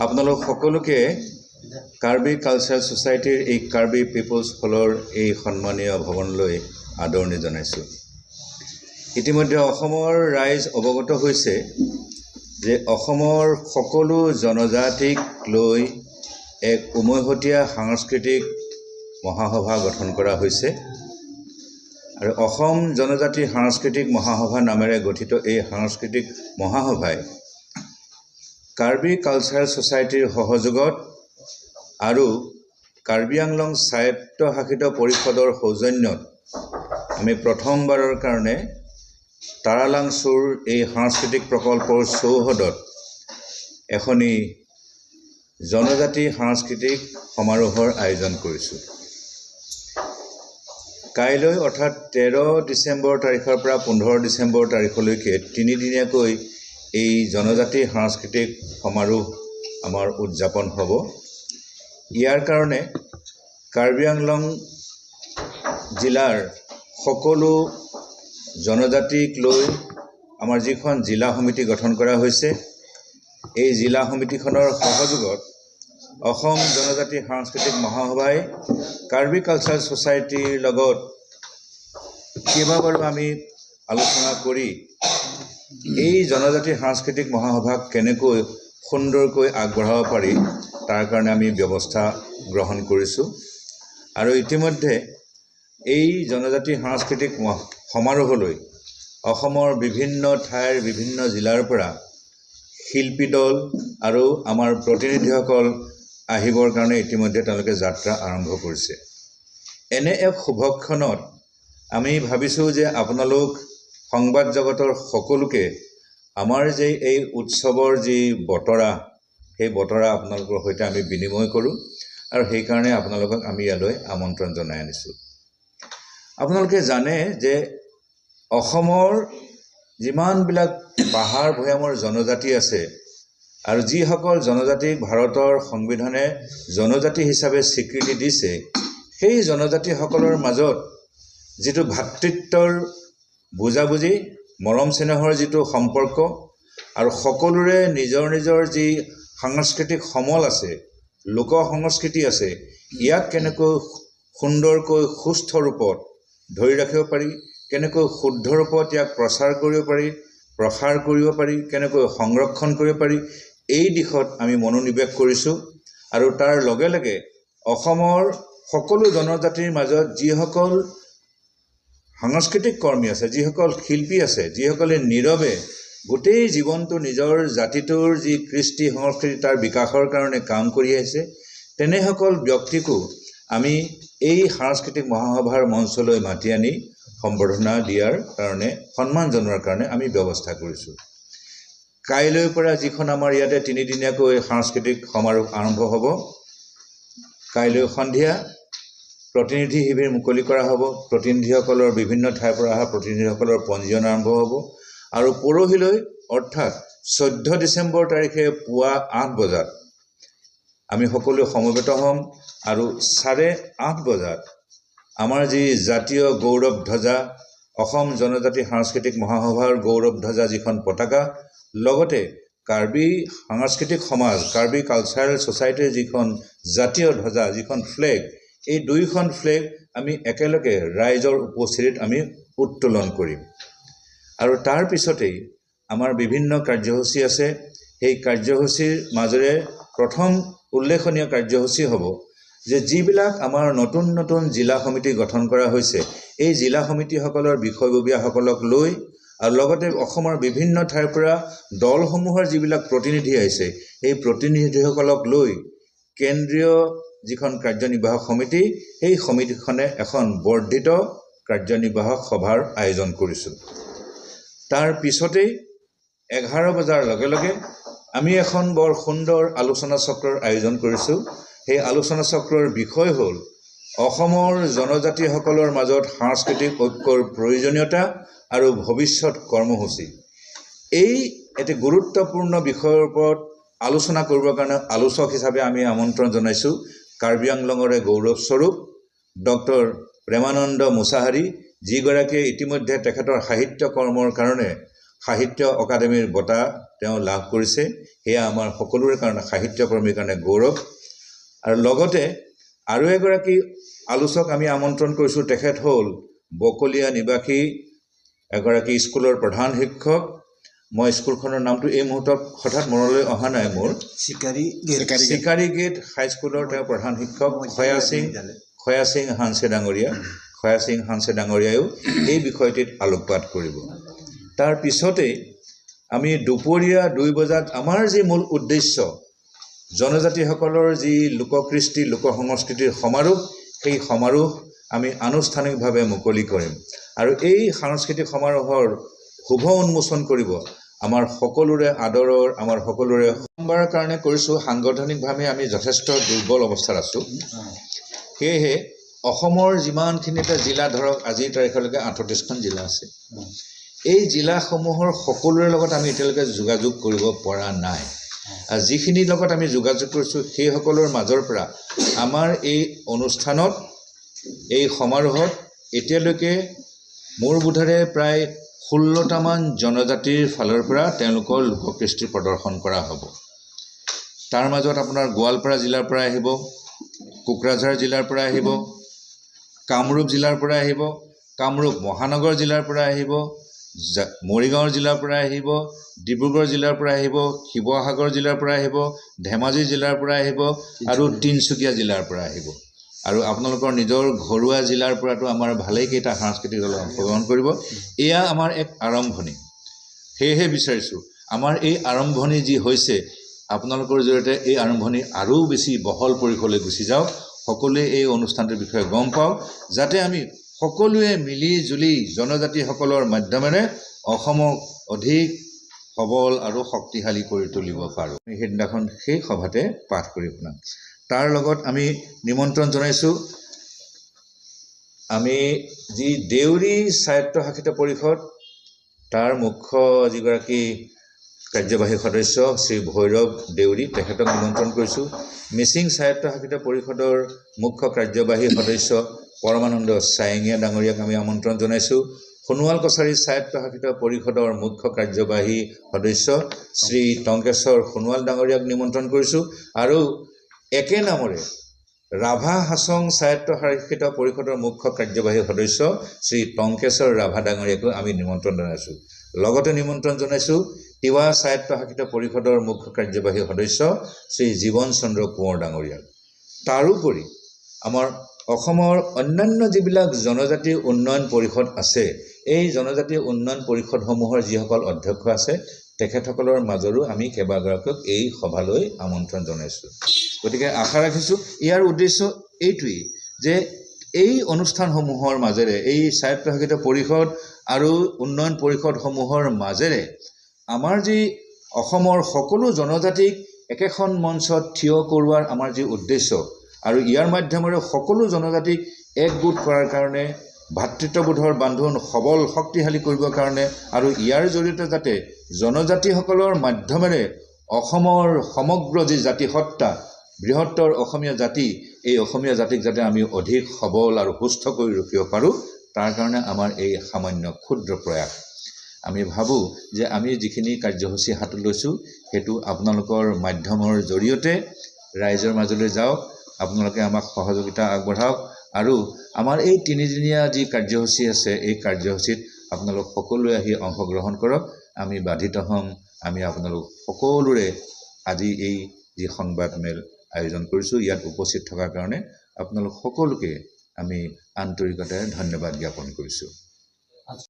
আপোনালোক সকলোকে কাৰ্বি কালচাৰেল সোসাইটিৰ এই কাৰ্বি পিপলছ হলৰ এই সন্মানীয় ভৱনলৈ আদৰণি জনাইছো। ইতিমধ্যে অসমৰ ৰাইজ অৱগত হৈছে যে অসমৰ সকলো জনজাতিক লৈ এক উমৈহতীয়া সাংস্কৃতিক মহাসভা গঠন কৰা হৈছে আৰু অসম জনজাতি সাংস্কৃতিক মহাসভা নামেৰে গঠিত এই সাংস্কৃতিক মহাসভাই কাৰ্বি কালচাৰেল সোসাইটিৰ সহযোগত আৰু কাৰ্বি আংলং স্বায়ত্তশাসিত পৰিষদৰ সৌজন্যত আমি প্ৰথমবাৰৰ কাৰণে তাৰালাংচুৰ এই সাংস্কৃতিক প্ৰকল্পৰ চৌহদত এখনি জনজাতি সাংস্কৃতিক সমাৰোহৰ আয়োজন কৰিছোঁ। কাইলৈ অৰ্থাৎ 13 ডিচেম্বৰ তাৰিখৰ পৰা 15 ডিচেম্বৰ তাৰিখলৈকে তিনিদিনীয়াকৈ এই জনজাতি সাংস্কৃতিক সমাৰোহ আমাৰ উদযাপন হ'ব। ইয়াৰ কাৰণে কাৰ্বি আংলং জিলাৰ সকলো জনজাতিক লৈ আমাৰ যিখন জিলা সমিতি গঠন কৰা হৈছে, এই জিলা সমিতিখনৰ সহযোগত অসম জনজাতি সাংস্কৃতিক মহাসভাই কাৰ্বি কালচাৰেল সোসাইটিৰ লগত কেইবাবাৰো আমি আলোচনা কৰি এই জনজাতি সাংস্কৃতিক মহাসভাক কেনেকৈ সুন্দৰকৈ আগবঢ়াব পাৰি তাৰ কাৰণে আমি ব্যৱস্থা গ্ৰহণ কৰিছোঁ। আৰু ইতিমধ্যে এই জনজাতি সাংস্কৃতিক সমাৰোহলৈ অসমৰ বিভিন্ন ঠাইৰ বিভিন্ন জিলাৰ পৰা শিল্পী দল আৰু আমাৰ প্ৰতিনিধিসকল আহিবৰ কাৰণে ইতিমধ্যে তেওঁলোকে যাত্ৰা আৰম্ভ কৰিছে। এনে এক শুভক্ষণত আমি ভাবিছোঁ যে আপোনালোক সংবাদ জগতৰ সকলোকে আমাৰ যে এই উৎসৱৰ যি বতৰা, সেই বতৰা আপোনালোকৰ সৈতে আমি বিনিময় কৰোঁ আৰু সেইকাৰণে আপোনালোকক আমি ইয়ালৈ আমন্ত্ৰণ জনাই আনিছোঁ। আপোনালোকে জানে যে অসমৰ যিমানবিলাক পাহাৰ ভৈয়ামৰ জনজাতি আছে আৰু যিসকল জনজাতিক ভাৰতৰ সংবিধানে জনজাতি হিচাপে স্বীকৃতি দিছে, সেই জনজাতিসকলৰ মাজত যিটো ভাতৃত্বৰ বুজাবুজি, মৰম চেনেহৰ যিটো সম্পৰ্ক আৰু সকলোৰে নিজৰ নিজৰ যি সাংস্কৃতিক সমল আছে, লোক সংস্কৃতি আছে, ইয়াক কেনেকৈ সুন্দৰকৈ সুস্থ ৰূপত ধৰি ৰাখিব পাৰি, কেনেকৈ শুদ্ধ ৰূপত ইয়াক প্ৰচাৰ কৰিব পাৰি, কেনেকৈ সংৰক্ষণ কৰিব পাৰি, এই দিশত আমি মনোনিৱেশ কৰিছোঁ। আৰু তাৰ লগে লগে অসমৰ সকলো জনজাতিৰ মাজত যিসকল সাংস্কৃতিক কৰ্মী আছে, যিসকল শিল্পী আছে, যিসকলে নীৰৱে গোটেই জীৱনটো নিজৰ জাতিটোৰ যি কৃষ্টি সংস্কৃতি তাৰ বিকাশৰ কাৰণে কাম কৰি আহিছে, তেনেসকল ব্যক্তিকো আমি এই সাংস্কৃতিক মহাসভাৰ মঞ্চলৈ মাতি আনি সম্বৰ্ধনা দিয়াৰ কাৰণে, সন্মান জনোৱাৰ কাৰণে আমি ব্যৱস্থা কৰিছোঁ। কাইলৈৰ পৰা যিখন আমাৰ ইয়াতে তিনিদিনীয়াকৈ সাংস্কৃতিক সমাৰোহ আৰম্ভ হ'ব, কাইলৈ সন্ধিয়া প্ৰতিনিধি শিবিৰ মুকলি কৰা হ'ব। প্ৰতিনিধিসকলৰ বিভিন্ন ঠাইৰ পৰা অহা প্ৰতিনিধিসকলৰ পঞ্জীয়ন আৰম্ভ হ'ব আৰু পৰহিলৈ অৰ্থাৎ 14 ডিচেম্বৰ তাৰিখে পুৱা 8 বজাত আমি সকলোৱে সমবেত হ'ম আৰু 8:30 বজাত আমাৰ যি জাতীয় গৌৰৱ ধ্বজা, অসম জনজাতি সাংস্কৃতিক মহাসভাৰ গৌৰৱ ধ্বজা যিখন পতাকা, লগতে কাৰ্বি সাংস্কৃতিক সমাজ, কাৰ্বি কালচাৰেল সোসাইটিৰ যিখন জাতীয় ধ্বজা, যিখন ফ্লেগ, এই দুইখন ফ্লেগ আমি একেলগে ৰাইজৰ উপস্থিতিত আমি উত্তোলন কৰিম। আৰু তাৰ পিছতেই আমাৰ বিভিন্ন কাৰ্যসূচী আছে। সেই কাৰ্যসূচীৰ মাজেৰে প্ৰথম উল্লেখনীয় কাৰ্যসূচী হ'ব যে যিবিলাক আমাৰ নতুন নতুন জিলা সমিতি গঠন কৰা হৈছে, এই জিলা সমিতিসকলৰ বিষয়ববীয়াসকলক লৈ আৰু লগতে অসমৰ বিভিন্ন ঠাইৰ পৰা দলসমূহৰ যিবিলাক প্ৰতিনিধি আহিছে, এই প্ৰতিনিধিসকলক লৈ কেন্দ্ৰীয় যিখন কাৰ্যনিৰ্বাহক সমিতি, সেই সমিতিখনে এখন বৰ্ধিত কাৰ্যনিৰ্বাহক সভাৰ আয়োজন কৰিছোঁ। তাৰ পিছতেই 11 বজাৰ লগে লগে আমি এখন বৰ সুন্দৰ আলোচনা চক্ৰৰ আয়োজন কৰিছোঁ। সেই আলোচনা চক্ৰৰ বিষয় হ'ল অসমৰ জনজাতিসকলৰ মাজত সাংস্কৃতিক ঐক্যৰ প্ৰয়োজনীয়তা আৰু ভৱিষ্যত কৰ্মসূচী। এই এটি গুৰুত্বপূৰ্ণ বিষয়ৰ ওপৰত আলোচনা কৰিবৰ কাৰণে আলোচক হিচাপে আমি আমন্ত্ৰণ জনাইছোঁ কাৰ্বি আংলঙৰে গৌৰৱস্বৰূপ ডক্টৰ প্ৰেমানন্দ মুছাহাৰী, যিগৰাকীয়ে ইতিমধ্যে তেখেতৰ সাহিত্য কৰ্মৰ কাৰণে সাহিত্য অকাডেমীৰ বঁটা তেওঁ লাভ কৰিছে। সেয়া আমাৰ সকলোৰে কাৰণে, সাহিত্যকৰ্মীৰ কাৰণে গৌৰৱ। আৰু লগতে আৰু এগৰাকী আলোচক আমি আমন্ত্ৰণ কৰিছোঁ। তেখেত হ'ল বকলীয়া নিবাসী এগৰাকী স্কুলৰ প্ৰধান শিক্ষক। মই স্কুলখনৰ নামটো এই মুহূৰ্তত হঠাৎ মনলৈ অহা নাই মোৰ। চিকাৰী গেট হাইস্কুলৰ তেওঁ প্ৰধান শিক্ষক খয়া সিং হানছে ডাঙৰীয়া। খয়া সিং হানছে ডাঙৰীয়ায়ো এই বিষয়টিত আলোকপাত কৰিব। তাৰ পিছতেই আমি দুপৰীয়া 2 বজাত আমাৰ যি মূল উদ্দেশ্য, জনজাতিসকলৰ যি লোককৃষ্টি লোক সংস্কৃতিৰ সমাৰোহ, সেই সমাৰোহ আমি আনুষ্ঠানিকভাৱে মুকলি কৰিম। আৰু এই সাংস্কৃতিক সমাৰোহৰ শুভ উন্মোচন কৰিব আমাৰ সকলোৰে আদৰৰ, আমাৰ সকলোৰে সোমবাৰৰ কাৰণে কৰিছোঁ। সাংগঠনিকভাৱে আমি যথেষ্ট দুৰ্বল অৱস্থাত আছোঁ। সেয়েহে অসমৰ যিমানখিনি এটা জিলা, ধৰক আজিৰ তাৰিখলৈকে 38খন জিলা আছে, এই জিলাসমূহৰ সকলোৰে লগত আমি এতিয়ালৈকে যোগাযোগ কৰিব পৰা নাই। আৰু যিখিনিৰ লগত আমি যোগাযোগ কৰিছোঁ সেইসকলৰ মাজৰ পৰা আমাৰ এই অনুষ্ঠানত, এই সমাৰোহত এতিয়ালৈকে মোৰ বোধেৰে প্ৰায় 16টামান জনজাতিৰ ফালৰ পৰা তেওঁলোকৰ লোককৃষ্টি প্ৰদৰ্শন কৰা হ'ব। তাৰ মাজত আপোনাৰ গোৱালপাৰা জিলাৰ পৰা আহিব, কোকৰাঝাৰ জিলাৰ পৰা আহিব, কামৰূপ জিলাৰ পৰা আহিব, কামৰূপ মহানগৰ জিলাৰ পৰা আহিব, মৰিগাঁও জিলাৰ পৰা আহিব, ডিব্ৰুগড় জিলাৰ পৰা আহিব, শিৱসাগৰ জিলাৰ পৰা আহিব, ধেমাজি জিলাৰ পৰা আহিব আৰু তিনিচুকীয়া জিলাৰ পৰা আহিব। আৰু আপোনালোকৰ নিজৰ ঘৰুৱা জিলাৰ পৰাতো আমাৰ ভালেইকেইটা সাংস্কৃতিক দলে অংশগ্ৰহণ কৰিব। এয়া আমাৰ এক আৰম্ভণি। সেয়েহে বিচাৰিছোঁ আমাৰ এই আৰম্ভণি যি হৈছে, আপোনালোকৰ জৰিয়তে এই আৰম্ভণি আৰু বেছি বহল পৰিসৰলৈ গুচি যাওক, সকলোৱে এই অনুষ্ঠানটোৰ বিষয়ে গম পাওক, যাতে আমি সকলোৱে মিলি জুলি জনজাতিসকলৰ মাধ্যমেৰে অসমক অধিক সবল আৰু শক্তিশালী কৰি তুলিব পাৰোঁ। আমি সেইদিনাখন সেই সভাতে পাঠ কৰি শুনাম। তাৰ লগত আমি নিমন্ত্ৰণ জনাইছোঁ আমি যি দেউৰী স্বায়ত্তশাসিত পৰিষদ, তাৰ মুখ্য যিগৰাকী কাৰ্যবাহী সদস্য শ্ৰী ভৈৰৱ দেউৰী, তেখেতক নিমন্ত্ৰণ কৰিছোঁ। মিচিং স্বায়ত্তশাসিত পৰিষদৰ মুখ্য কাৰ্যবাহী সদস্য পৰমানন্দ চায়েঙীয়া ডাঙৰীয়াক আমি আমন্ত্ৰণ জনাইছোঁ। সোণোৱাল কছাৰী স্বায়ত্তশাসিত পৰিষদৰ মুখ্য কাৰ্যবাহী সদস্য শ্ৰী টংকেশ্বৰ সোণোৱাল ডাঙৰীয়াক নিমন্ত্ৰণ কৰিছোঁ। আৰু একে নামৰে ৰাভা হাছং স্বায়ত্তশাসিত পৰিষদৰ মুখ্য কাৰ্যবাহী সদস্য শ্ৰী টংকেশ্বৰ ৰাভা ডাঙৰীয়াকো আমি নিমন্ত্ৰণ জনাইছোঁ। লগতে নিমন্ত্ৰণ জনাইছোঁ তিৱা স্বায়ত্তশাসিত পৰিষদৰ মুখ্য কাৰ্যবাহী সদস্য শ্ৰী জীৱন চন্দ্ৰ কোঁৱৰ ডাঙৰীয়াক। তাৰোপৰি আমাৰ অসমৰ অন্যান্য যিবিলাক জনজাতি উন্নয়ন পৰিষদ আছে, এই জনজাতি উন্নয়ন পৰিষদসমূহৰ যিসকল অধ্যক্ষ আছে, তেখেতসকলৰ মাজৰো আমি কেইবাগৰাকীক এই সভালৈ আমন্ত্ৰণ জনাইছোঁ। গতিকে আশা ৰাখিছোঁ ইয়াৰ উদ্দেশ্য এইটোৱেই যে এই অনুষ্ঠানসমূহৰ মাজেৰে, এই স্বায়ত্তশাসিত পৰিষদ আৰু উন্নয়ন পৰিষদসমূহৰ মাজেৰে আমাৰ যি অসমৰ সকলো জনজাতিক একেখন মঞ্চত থিয় কৰোৱাৰ আমাৰ যি উদ্দেশ্য, আৰু ইয়াৰ মাধ্যমেৰে সকলো জনজাতিক একগোট কৰাৰ কাৰণে, ভাতৃত্ববোধৰ বান্ধোন সবল শক্তিশালী কৰিবৰ কাৰণে, আৰু ইয়াৰ জৰিয়তে যাতে জনজাতিসকলৰ মাধ্যমেৰে অসমৰ সমগ্ৰ যি জাতিসত্তা, বৃহত্তৰ অসমীয়া জাতি, এই অসমীয়া জাতিক যাতে আমি অধিক সবল আৰু সুস্থ কৰি ৰাখিব পাৰোঁ, তাৰ কাৰণে আমাৰ এই সামান্য ক্ষুদ্ৰ প্ৰয়াস। আমি ভাবোঁ যে আমি যিখিনি কাৰ্যসূচী হাতত লৈছোঁ সেইটো আপোনালোকৰ মাধ্যমৰ জৰিয়তে ৰাইজৰ মাজলৈ যাওক, আপোনালোকে আমাক সহযোগিতা আগবঢ়াওক। আৰু আমাৰ এই 3দিনীয়া যি কাৰ্যসূচী আছে, এই কাৰ্যসূচীত আপোনালোক সকলোৱে আহি অংশগ্ৰহণ কৰক। আমি বাধিত হ'ম। আমি আপোনালোক সকলোৰে আজি এই যি সংবাদমেল আয়োজন কৰিছোঁ, ইয়াত উপস্থিত থকাৰ কাৰণে আপোনালোক সকলোকে আমি আন্তৰিকতাৰে ধন্যবাদ জ্ঞাপন কৰিছোঁ।